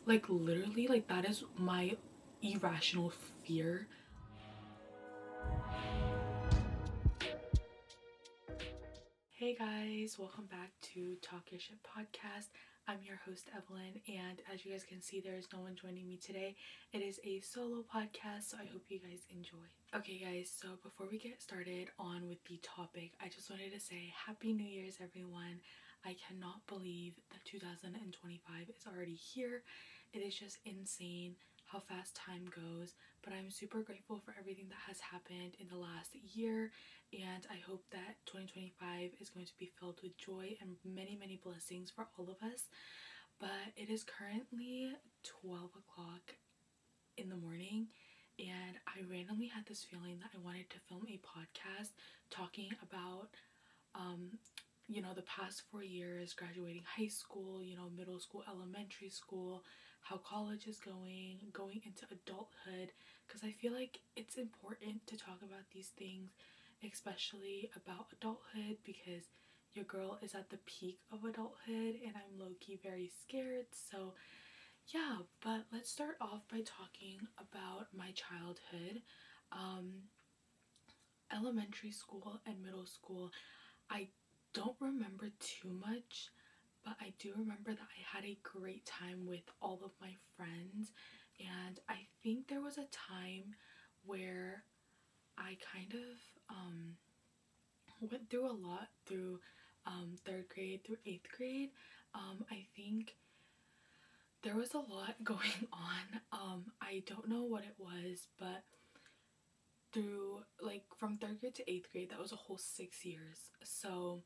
Like literally, like that is my irrational fear. Hey guys, welcome back to Talk Your Shit podcast. I'm your host Evelyn, and as you guys can see, there is no one joining me today. It is a solo podcast, so I hope you guys enjoy. Okay guys, so before we get started on with the topic, I just wanted to say Happy New Year's everyone. I cannot believe that 2025 is already here. It is just insane how fast time goes, but I'm super grateful for everything that has happened in the last year, and I hope that 2025 is going to be filled with joy and many blessings for all of us. But it is currently 12 o'clock in the morning, and I randomly had this feeling that I wanted to film a podcast talking about the past 4 years, graduating high school, middle school, elementary school, how college is going into adulthood, because I feel like it's important to talk about these things, especially about adulthood, because your girl is at the peak of adulthood and I'm low-key very scared. So yeah, but let's start off by talking about my childhood. Um, Elementary school and middle school, I don't remember too much, but I do remember that I had a great time with all of my friends. And I think there was a time where I kind of went through a lot through third grade through eighth grade. I think there was a lot going on. I don't know what it was, but through like from third grade to eighth grade, that was a whole 6 years. So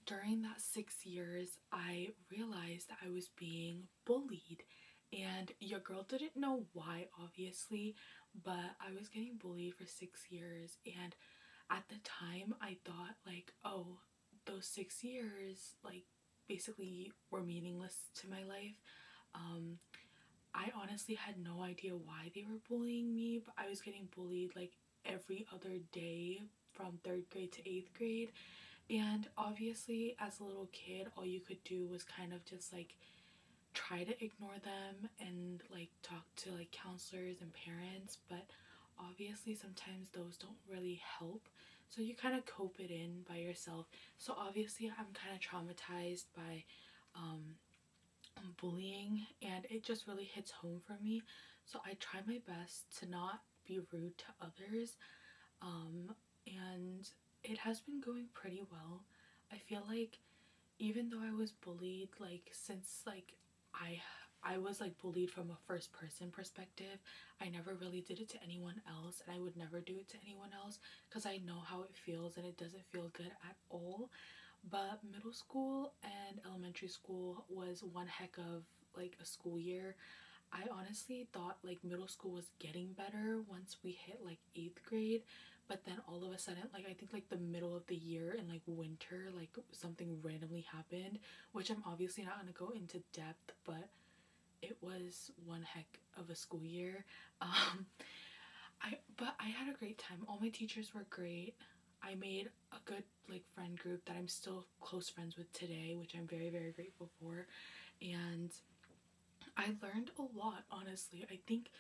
during that 6 years, I realized that I was being bullied. And your girl didn't know why, obviously, but I was getting bullied for 6 years. And at the time, I thought, like, oh, those 6 years, like, basically were meaningless to my life. I honestly had no idea why they were bullying me, but I was getting bullied like every other day from third grade to eighth grade. And obviously, as a little kid, all you could do was kind of just like try to ignore them and like talk to like counselors and parents, but obviously sometimes those don't really help, so you kind of cope it in by yourself. So obviously I'm kind of traumatized by bullying, and it just really hits home for me. So I try my best to not be rude to others, and it has been going pretty well. I feel like even though I was bullied, like since like I I was like bullied from a first person perspective, I never really did it to anyone else, and I would never do it to anyone else because I know how it feels and it doesn't feel good at all. But middle school and elementary school was one heck of like a school year. I honestly thought like middle school was getting better once we hit like eighth grade, but then all of a sudden, like I think like the middle of the year in like winter, like something randomly happened, which I'm obviously not gonna go into depth, but it was one heck of a school year. Um, I had a great time. All my teachers were great. I made a good like friend group that I'm still close friends with today, which I'm very grateful for. And I learned a lot, honestly. I think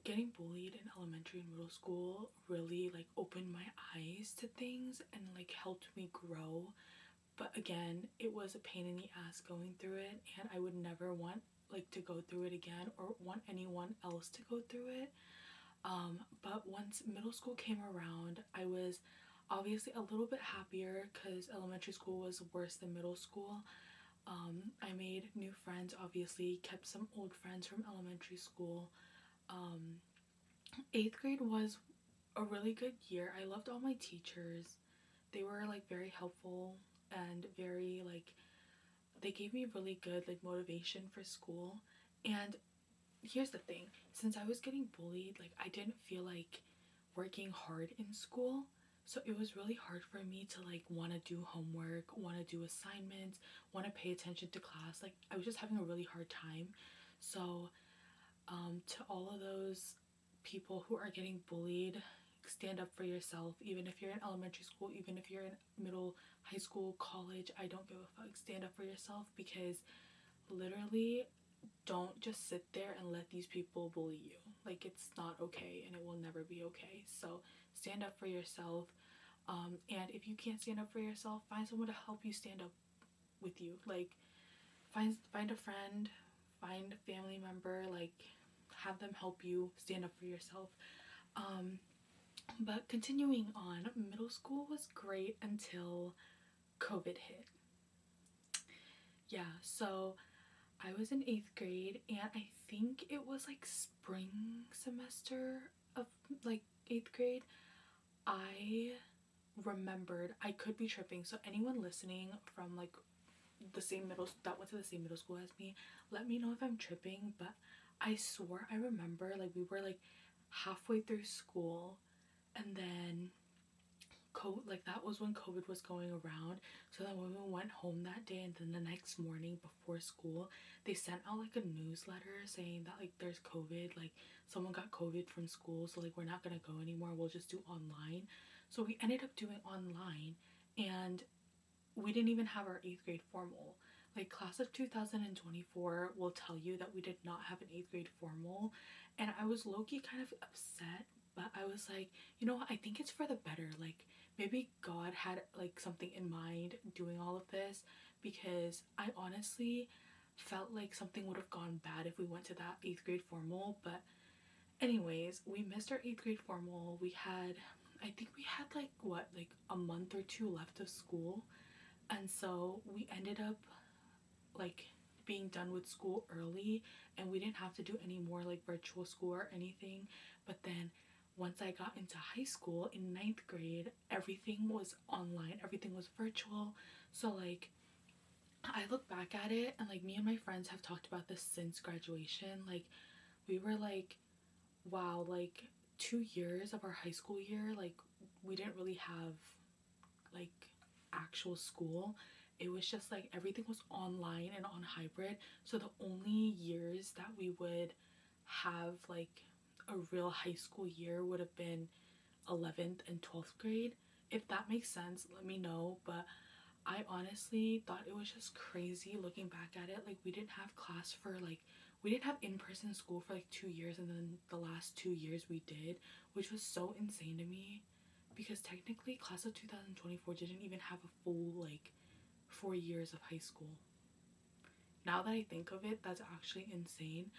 getting bullied in elementary and middle school really like opened my eyes to things and like helped me grow. But again, it was a pain in the ass going through it, and I would never want like to go through it again or want anyone else to go through it. But once middle school came around, I was obviously a little bit happier because elementary school was worse than middle school. I made new friends, obviously, kept some old friends from elementary school. Eighth grade was a really good year. I loved all my teachers. They were like very helpful and very like they gave me really good like motivation for school. And here's the thing, since I was getting bullied, like I didn't feel like working hard in school. So it was really hard for me to like want to do homework, want to do assignments, want to pay attention to class. Like I was just having a really hard time. So to all of those people who are getting bullied, stand up for yourself. Even if you're in elementary school, even if you're in middle, high school, college, I don't give a fuck. Stand up for yourself, because literally don't just sit there and let these people bully you. Like, it's not okay and it will never be okay. So stand up for yourself. And if you can't stand up for yourself, find someone to help you stand up with you. Like, find a friend, find a family member, like have them help you stand up for yourself. But continuing on, middle school was great until COVID hit. Yeah, so I was in 8th grade, and I think it was like spring semester of like 8th grade. I remembered, I could be tripping, so anyone listening from like the same middle that went to the same middle school as me, let me know if I'm tripping. But I swore I remember like we were like halfway through school, and then like that was when COVID was going around. So then when we went home that day, and then the next morning before school, they sent out like a newsletter saying that like there's COVID, like someone got COVID from school, so like we're not gonna go anymore, we'll just do online. So we ended up doing online, and we didn't even have our 8th grade formal. Like, class of 2024 will tell you that we did not have an 8th grade formal, and I was low-key kind of upset, but I was like, you know what, I think it's for the better. Like, maybe God had like something in mind doing all of this, because I honestly felt like something would have gone bad if we went to that 8th grade formal. But anyways, we missed our 8th grade formal. I think we had like what, like a month or two left of school, and so we ended up like being done with school early, and we didn't have to do any more like virtual school or anything. But then once I got into high school in 9th grade, everything was online, everything was virtual. So like I look back at it, and like me and my friends have talked about this since graduation. Like, we were like, wow, like 2 years of our high school year, like we didn't really have like actual school. It was just like everything was online and on hybrid. So the only years that we would have like a real high school year would have been 11th and 12th grade. If that makes sense, let me know. But I honestly thought it was just crazy looking back at it. Like, we didn't have class for like, we didn't have in-person school for like 2 years, and then the last 2 years we did, which was so insane to me, because technically class of 2024 didn't even have a full like 4 years of high school. Now that I think of it, that's actually insane.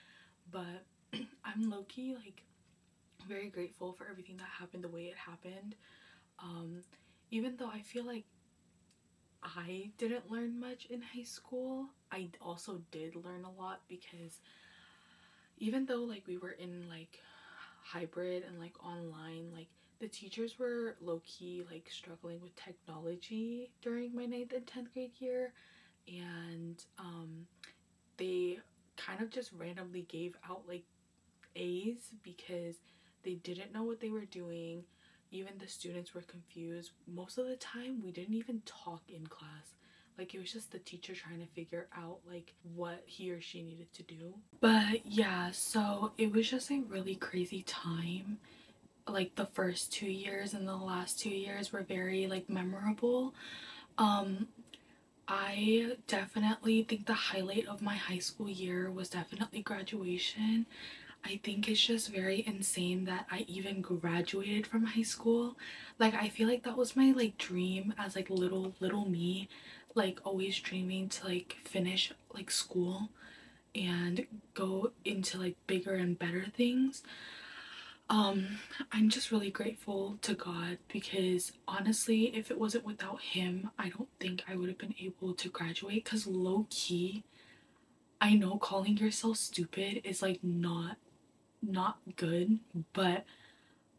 But I'm low-key like very grateful for everything that happened the way it happened. um Even though I feel like I didn't learn much in high school, I also did learn a lot, because even though like we were in like hybrid and like online, like the teachers were low-key like struggling with technology during my 9th and 10th grade year. And they kind of just randomly gave out like A's because they didn't know what they were doing. Even the students were confused. Most of the time we didn't even talk in class. Like, it was just the teacher trying to figure out like what he or she needed to do. But yeah, so it was just a really crazy time. Like, the first 2 years and the last 2 years were very like memorable. um I definitely think the highlight of my high school year was definitely graduation. I think it's just very insane that I even graduated from high school. Like, I feel like that was my like dream as like little me, like always dreaming to like finish like school and go into like bigger and better things. Um, I'm just really grateful to God, because honestly, if it wasn't without him, I don't think I would have been able to graduate. Cause low key, I know calling yourself stupid is like not good, but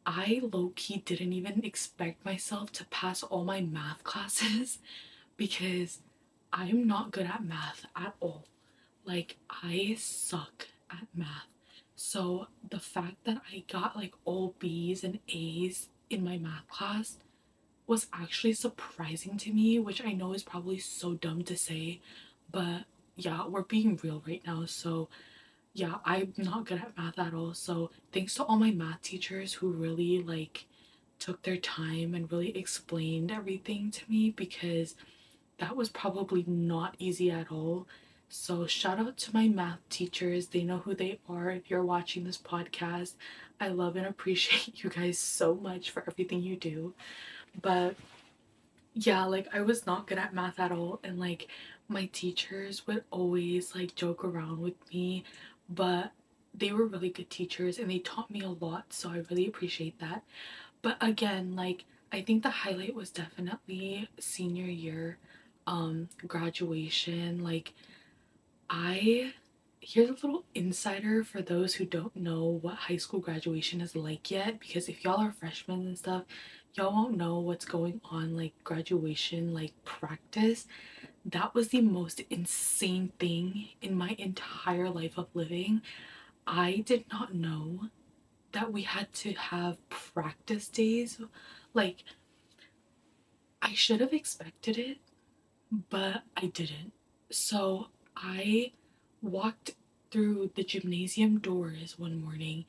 I low key didn't even expect myself to pass all my math classes because I'm not good at math at all. Like, I suck at math. So the fact that I got like all B's and A's in my math class was actually surprising to me, which I know is probably so dumb to say, but yeah, we're being real right now. So yeah, I'm not good at math at all. So thanks to all my math teachers who really like took their time and really explained everything to me, because that was probably not easy at all. So shout out to my math teachers. They know who they are. If you're watching this podcast, I love and appreciate you guys so much for everything you do. But yeah, like I was not good at math at all, and like my teachers would always like joke around with me, but they were really good teachers and they taught me a lot, so I really appreciate that. But again, like I think the highlight was definitely senior year graduation. Like I here's a little insider for those who don't know what high school graduation is like yet, because if y'all are freshmen and stuff, y'all won't know what's going on like graduation like practice. That was the most insane thing in my entire life of living. I did not know that we had to have practice days. Like I should have expected it, but I didn't. So I walked through the gymnasium doors one morning,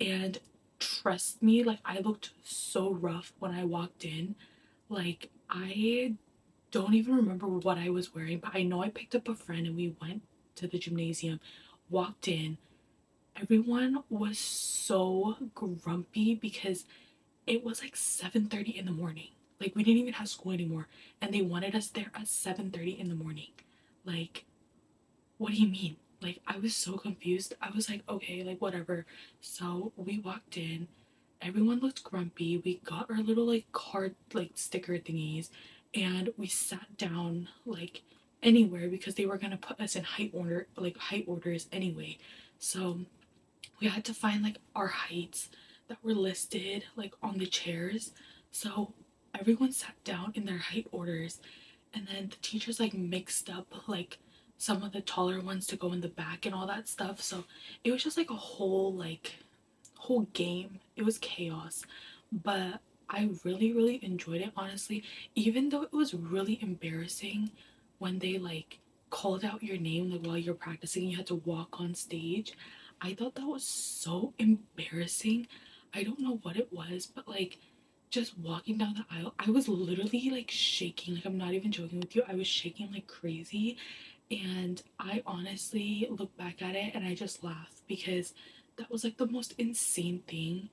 and trust me, like I looked so rough when I walked in. Like I don't even remember what I was wearing, but I know I picked up a friend and we went to the gymnasium, walked in. Everyone was so grumpy because it was like 7:30 in the morning. Like we didn't even have school anymore, and they wanted us there at 7:30 in the morning. Like, what do you mean? Like I was so confused. I was like, okay, like whatever. So we walked in. Everyone looked grumpy. We got our little like card like sticker thingies, and we sat down like anywhere because they were gonna put us in height orders anyway. So we had to find like our heights that were listed like on the chairs. So everyone sat down in their height orders, and then the teachers like mixed up like some of the taller ones to go in the back and all that stuff. So it was just like a whole game. It was chaos. But I really enjoyed it, honestly, even though it was really embarrassing when they like called out your name like while you're practicing, you had to walk on stage. I thought that was so embarrassing. I don't know what it was, but like just walking down the aisle, I was literally like shaking. Like I'm not even joking with you. I was shaking like crazy. And I honestly look back at it and I just laugh because that was like the most insane thing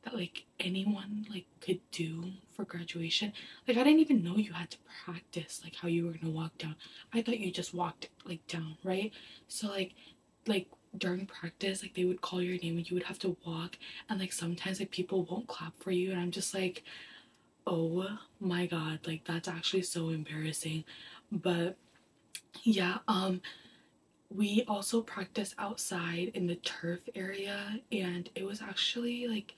that like anyone like could do for graduation. Like I didn't even know you had to practice like how you were gonna walk down. I thought you just walked like down, right? So like during practice, like they would call your name and you would have to walk, and like sometimes like people won't clap for you, and I'm just like, oh my god, like that's actually so embarrassing. But yeah, we also practiced outside in the turf area, and it was actually like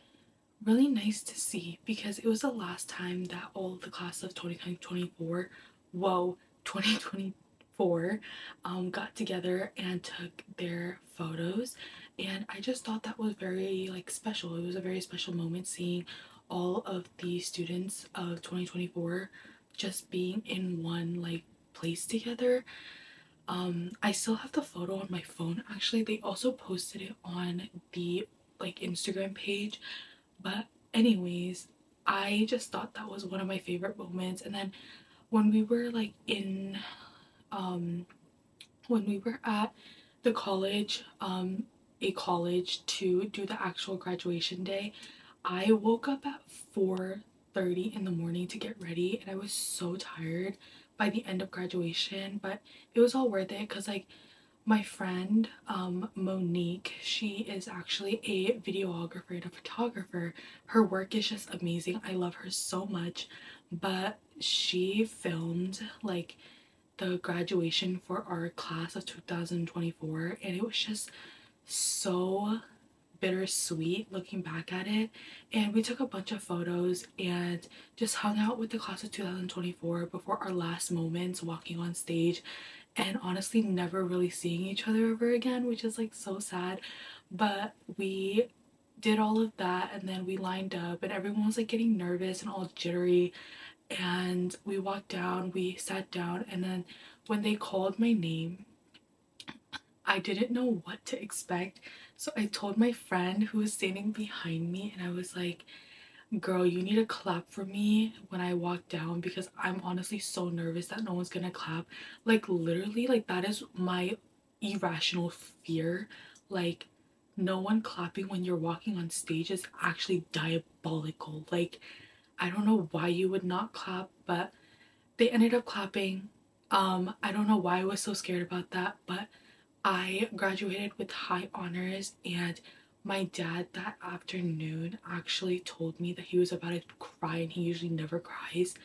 really nice to see because it was the last time that all of the class of 2024, whoa, 2024, got together and took their photos. And I just thought that was very like special. It was a very special moment seeing all of the students of 2024 just being in one like place together. I still have the photo on my phone. Actually, they also posted it on the like Instagram page. But anyways, I just thought that was one of my favorite moments. And then when we were like in um when we were at the college, a college to do the actual graduation day, I woke up at 4:30 in the morning to get ready, and I was so tired by the end of graduation, but it was all worth it because like my friend Monique, she is actually a videographer and a photographer. Her work is just amazing. I love her so much. But she filmed like the graduation for our class of 2024, and it was just so bittersweet looking back at it. And we took a bunch of photos and just hung out with the class of 2024 before our last moments walking on stage, and honestly never really seeing each other ever again, which is like so sad. But we did all of that, and then we lined up and everyone was like getting nervous and all jittery, and we walked down, we sat down, and then when they called my name, I didn't know what to expect. So I told my friend who was standing behind me, and I was like, girl, you need to clap for me when I walk down because I'm honestly so nervous that no one's gonna clap. Like, literally, like, that is my irrational fear. Like, no one clapping when you're walking on stage is actually diabolical. Like, I don't know why you would not clap, but they ended up clapping. I don't know why I was so scared about that, but I graduated with high honors, and my dad that afternoon actually told me that he was about to cry, and he usually never cries.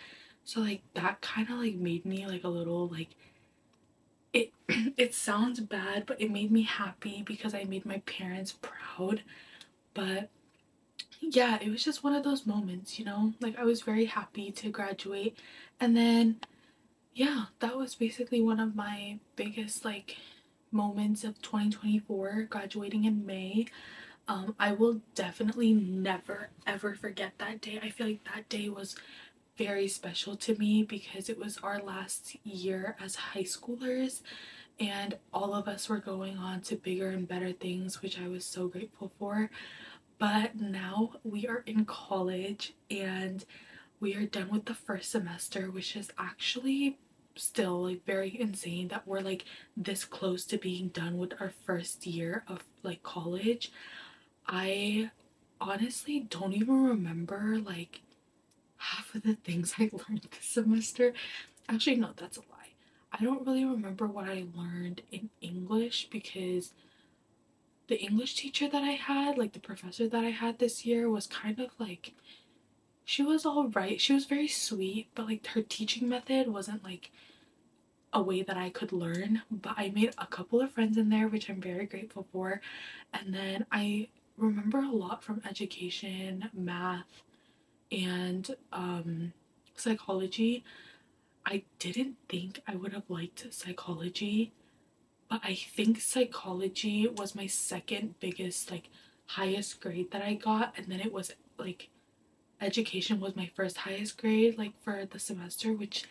So like that kind of like made me like a little like it it sounds bad, but it made me happy because I made my parents proud. But yeah, it was just one of those moments, you know? Like I was very happy to graduate. And then yeah, that was basically one of my biggest like moments of 2024, graduating in May. I will definitely never ever forget that day. I feel like that day was very special to me because it was our last year as high schoolers, and all of us were going on to bigger and better things, which I was so grateful for. But now we are in college and we are done with the first semester, which is actually still like very insane that we're like this close to being done with our first year of like college. I honestly don't even remember like half of the things I learned this semester. Actually, no, that's a lie. I don't really remember what I learned in English because the English teacher that I had, like the professor that I had this year, was kind of like, she was all right. She was very sweet, but like her teaching method wasn't like a way that I could learn. But I made a couple of friends in there, which I'm very grateful for. And then I remember a lot from education, math, and psychology. I didn't think I would have liked psychology, but I think psychology was my second biggest, like, highest grade that I got. And then it was like education was my first highest grade, like, for the semester, which,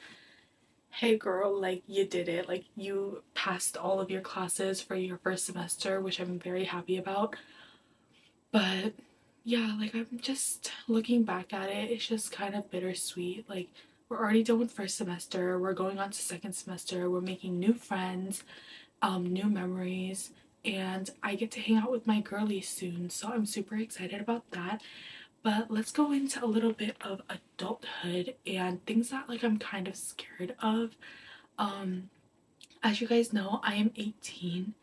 hey girl, like, you did it. Like, you passed all of your classes for your first semester, which I'm very happy about. But yeah, like I'm just looking back at it, it's just kind of bittersweet. Like we're already done with first semester, we're going on to second semester, we're making new friends, new memories, and I get to hang out with my girlies soon. So I'm super excited about that. But let's go into a little bit of adulthood and things that like I'm kind of scared of. Um, as you guys know, I am 18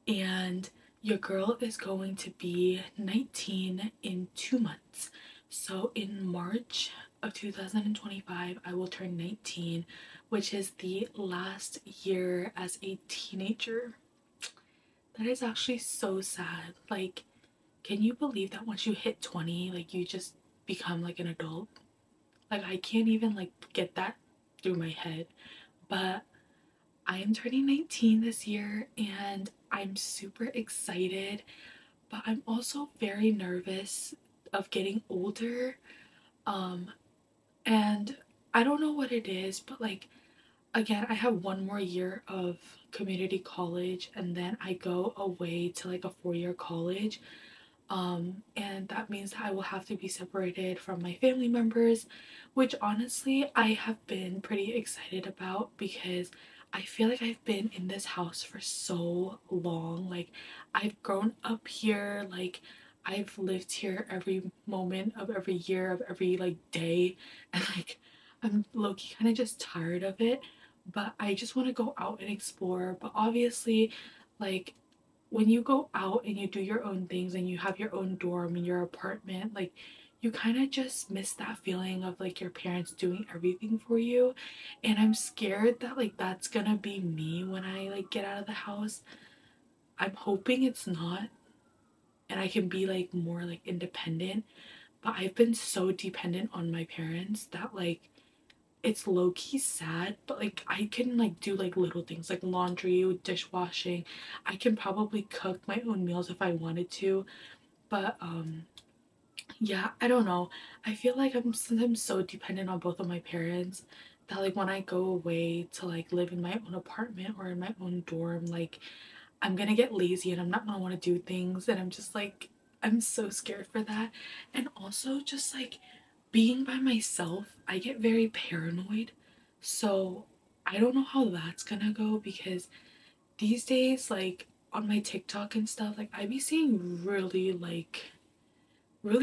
and your girl is going to be 19 in 2 months. So in March of 2025, I will turn 19, which is the last year as a teenager. That is actually so sad. Like, can you believe that once you hit 20, like, you just become like an adult? Like, I can't even like get that through my head. But I am turning 19 this year and I'm super excited, but I'm also very nervous of getting older. Um, and I don't know what it is, but like, again, I have one more year of community college and then I go away to like a 4 year college. And that means that I will have to be separated from my family members, which honestly I have been pretty excited about because I feel like I've been in this house for so long. Like, I've grown up here, like, I've lived here every moment of every year of every like day, and like, I'm low key kind of just tired of it. But I just want to go out and explore. But obviously, like, when you go out and you do your own things and you have your own dorm in your apartment, like you kind of just miss that feeling of like your parents doing everything for you. And I'm scared that like that's gonna be me when I like get out of the house. I'm hoping it's not and I can be like more like independent. But I've been so dependent on my parents that like it's low key sad, but like I can like do like little things like laundry, dishwashing. I can probably cook my own meals if I wanted to, but yeah, I don't know. I feel like I'm sometimes so dependent on both of my parents that like when I go away to like live in my own apartment or in my own dorm, like I'm gonna get lazy and I'm not gonna want to do things, and I'm just like I'm so scared for that. And also just like being by myself, I get very paranoid. So I don't know how that's gonna go because these days, like on my TikTok and stuff, like I be seeing really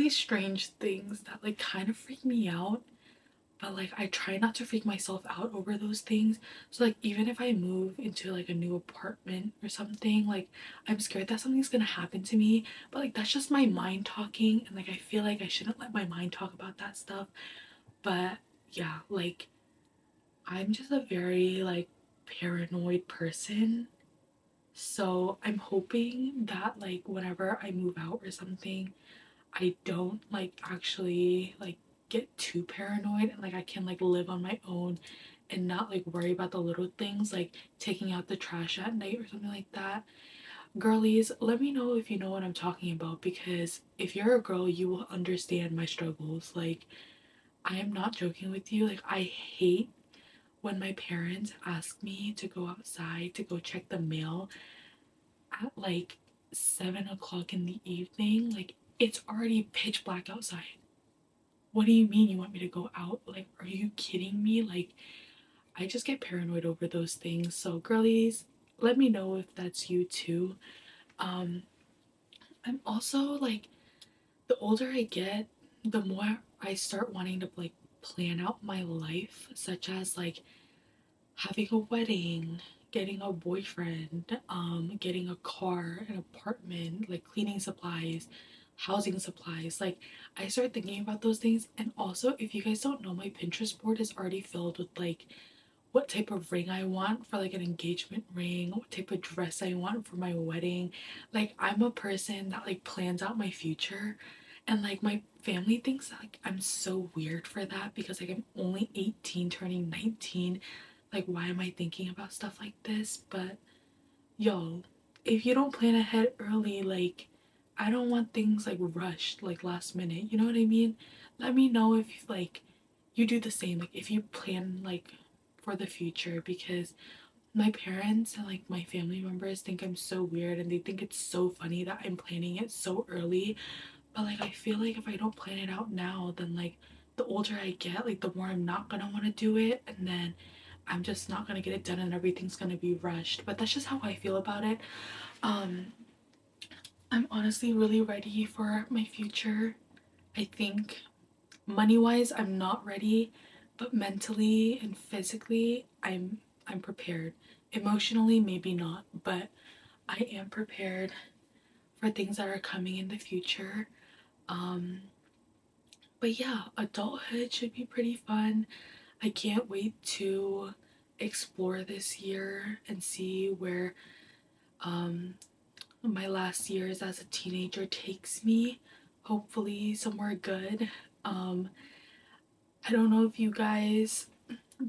strange things that like kind of freak me out. But like I try not to freak myself out over those things. So like even if I move into like a new apartment or something, like I'm scared that something's gonna happen to me. But like that's just my mind talking, and like I feel like I shouldn't let my mind talk about that stuff. But yeah, like I'm just a very like paranoid person. So I'm hoping that like whenever I move out or something, I don't like actually like get too paranoid, and like I can like live on my own and not like worry about the little things like taking out the trash at night or something like that. Girlies, let me know if you know what I'm talking about, because if you're a girl, you will understand my struggles. Like I am not joking with you. Like I hate when my parents ask me to go outside to go check the mail at like 7 o'clock in the evening. Like it's already pitch black outside. What do you mean you want me to go out? Like, are you kidding me? Like, I just get paranoid over those things. So, girlies, let me know if that's you too. Um, I'm also like, the older I get, the more I start wanting to like plan out my life, such as like having a wedding, getting a boyfriend, getting a car, an apartment, like cleaning supplies, housing supplies. Like I started thinking about those things. And also, if you guys don't know, my Pinterest board is already filled with like what type of ring I want for like an engagement ring, what type of dress I want for my wedding. Like I'm a person that like plans out my future, and like my family thinks that, like I'm so weird for that because like I'm only 18 turning 19. Like why am I thinking about stuff like this? But yo, if you don't plan ahead early, like I don't want things like rushed like last minute. You know what I mean? Let me know if like you do the same. Like if you plan like for the future, because my parents and like my family members think I'm so weird, and they think it's so funny that I'm planning it so early. But like I feel like if I don't plan it out now, then like the older I get, like the more I'm not gonna want to do it, and then I'm just not gonna get it done and everything's gonna be rushed. But that's just how I feel about it. Um, I'm honestly really ready for my future. I think money wise I'm not ready, but mentally and physically I'm prepared. Emotionally maybe not, but I am prepared for things that are coming in the future. Um, but yeah, adulthood should be pretty fun. I can't wait to explore this year and see where um, my last years as a teenager takes me. Hopefully, somewhere good. Um, I don't know if you guys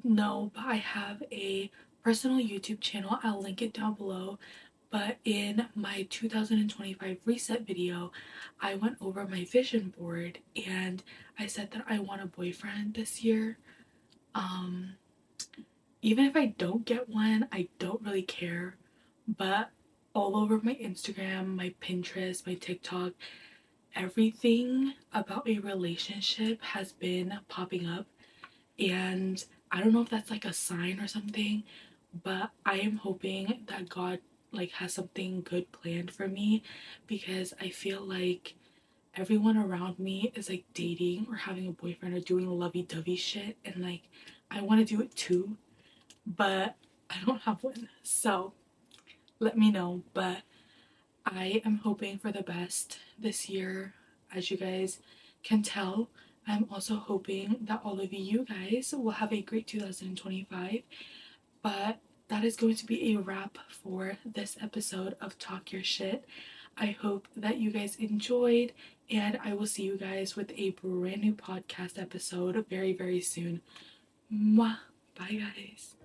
know, but I have a personal YouTube channel. I'll link it down below. But in my 2025 reset video, I went over my vision board and I said that I want a boyfriend this year. Um, Even if I don't get one, I don't really care. But all over my Instagram, my Pinterest, my TikTok, everything about a relationship has been popping up. And I don't know if that's like a sign or something, but I am hoping that God like has something good planned for me, because I feel like everyone around me is like dating or having a boyfriend or doing lovey-dovey shit, and like I want to do it too, but I don't have one. So let me know. But I am hoping for the best this year. As you guys can tell, I'm also hoping that all of you guys will have a great 2025. But that is going to be a wrap for this episode of Talk Your Shit. I hope that you guys enjoyed, and I will see you guys with a brand new podcast episode very, very soon. Mwah. Bye, guys.